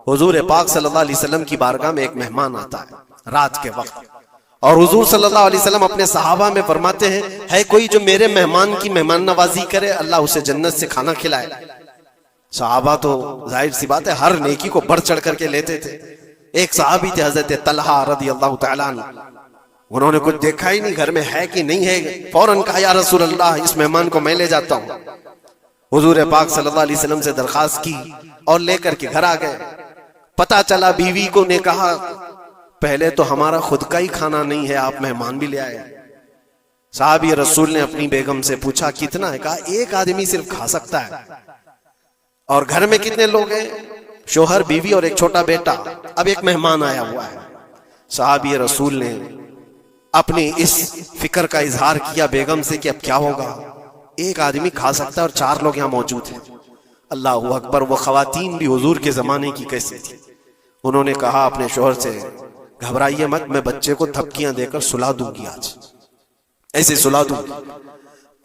हुजूर पाक सल्लल्लाहु अलैहि वसल्लम की बारगाह में एक मेहमान आता है रात के वक्त, और हुजूर सल्लल्लाहु अलैहि वसल्लम अपने सहाबा में फरमाते हैं, है कोई जो मेरे मेहमान की मेहमान नवाजी करे, अल्लाह उसे जन्नत से खाना खिलाए। सहाबा तो जाहिर सी बात है हर नेकी को बढ़ चढ़ करके लेते थे। एक सहाबी थे हजरत तलहा रदी अल्लाह तआला अन्हु, उन्होंने कुछ देखा ही नहीं घर में है कि नहीं है, फौरन कहा या रसूल अल्लाह इस मेहमान को मैं ले जाता हूँ। हुजूर पाक सल्लल्लाहु अलैहि वसल्लम से दरखास्त की और लेकर के घर आ गए। पता चला बीवी को ने कहा, पहले तो हमारा खुद का ही खाना नहीं है, आप मेहमान भी ले आए। साहब रसूल ने अपनी बेगम से पूछा कितना है, कहा एक आदमी सिर्फ खा सकता है। और घर में कितने लोग हैं, शोहर बीवी और एक छोटा बेटा, अब एक मेहमान आया हुआ है। साहब रसूल ने अपनी इस फिक्र का इजहार किया बेगम से कि अब क्या होगा, एक आदमी खा सकता है और 4 लोग यहाँ मौजूद हैं। अल्लाह अकबर, वो खवातीन भी हुजूर के जमाने की कैसी थी। उन्होंने कहा अपने शोहर से, घबराइए मत, मैं बच्चे को थपकियां देकर सुला दूंगी, आज ऐसे सुला दूंगी,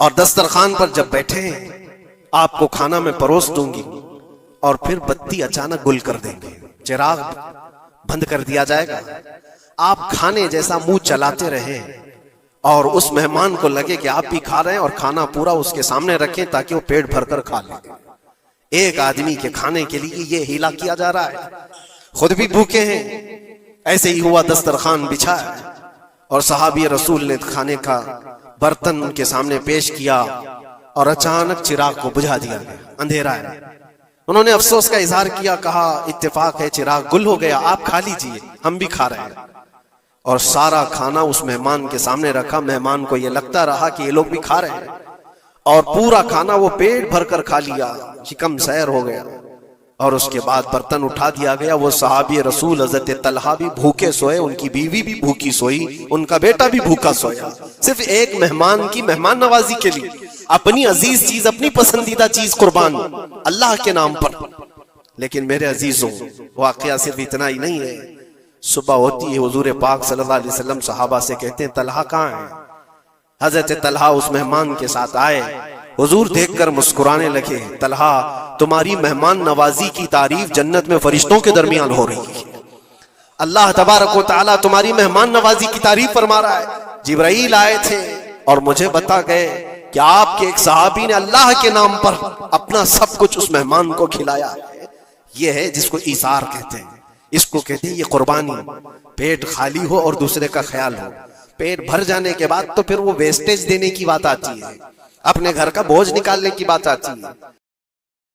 और दस्तरखान पर जब बैठे आपको खाना में परोस दूंगी, और फिर बत्ती अचानक गुल कर देंगे, चिराग बंद कर दिया जाएगा, आप खाने जैसा मुंह चलाते रहे और उस मेहमान को लगे कि आप भी खा रहे हैं, और खाना पूरा उसके सामने रखें ताकि वो पेट भरकर खा ले। एक आदमी के खाने के लिए ये हीला किया जा रहा है, खुद भी भूखे हैं। ऐसे ही हुआ, दस्तरखान बिछा है और सहाबी रसूल ने खाने का बर्तन उनके सामने पेश किया और अचानक चिराग को बुझा दिया गया, अंधेरा है। उन्होंने अफसोस का इजहार किया, कहा इत्तेफाक है चिराग गुल हो गया, आप खा लीजिए, हम भी खा रहे हैं। और सारा खाना उस मेहमान के सामने रखा। मेहमान को यह लगता रहा कि ये लोग भी खा रहे हैं, और पूरा खाना वो पेट भरकर खा लिया, शिकम सैर हो गया। और उसके बाद बर्तन उठा दिया गया। वो सहाबी रसूल हजरत तलहा भी भूखे सोए, उनकी बीवी भी भूखी सोई, उनका बेटा भी भूखा सोया, सिर्फ एक मेहमान की मेहमान नवाजी के लिए अपनी अजीज चीज, अपनी पसंदीदा चीज कुर्बान अल्लाह के नाम पर। लेकिन मेरे अजीजों, वाकया सिर्फ इतना ही नहीं है। सुबह होती है, हुजूर पाक सल्लल्लाहु अलैहि वसल्लम सहाबा से कहते हैं, तलहा कहाँ है? हजरत तलहा उस मेहमान के साथ आए, हुजूर देखकर मुस्कुराने लगे, तलहा तुम्हारी मेहमान नवाजी की तारीफ जन्नत में फरिश्तों के दरमियान हो रही है। अल्लाह तबारक व तआला तुम्हारी मेहमान नवाजी की तारीफ फरमा रहा है। जिब्राइल आए थे और मुझे बता गए कि आपके एक सहाबी ने अल्लाह के नाम पर अपना सब कुछ उस मेहमान को खिलाया है। यह है जिसको ईसार कहते हैं, इसको कहते हैं ये कुर्बानी। पेट खाली हो और दूसरे का ख्याल हो। पेट भर जाने के बाद तो फिर वो वेस्टेज देने की बात आती है, अपने घर का बोझ निकालने की बात आती है।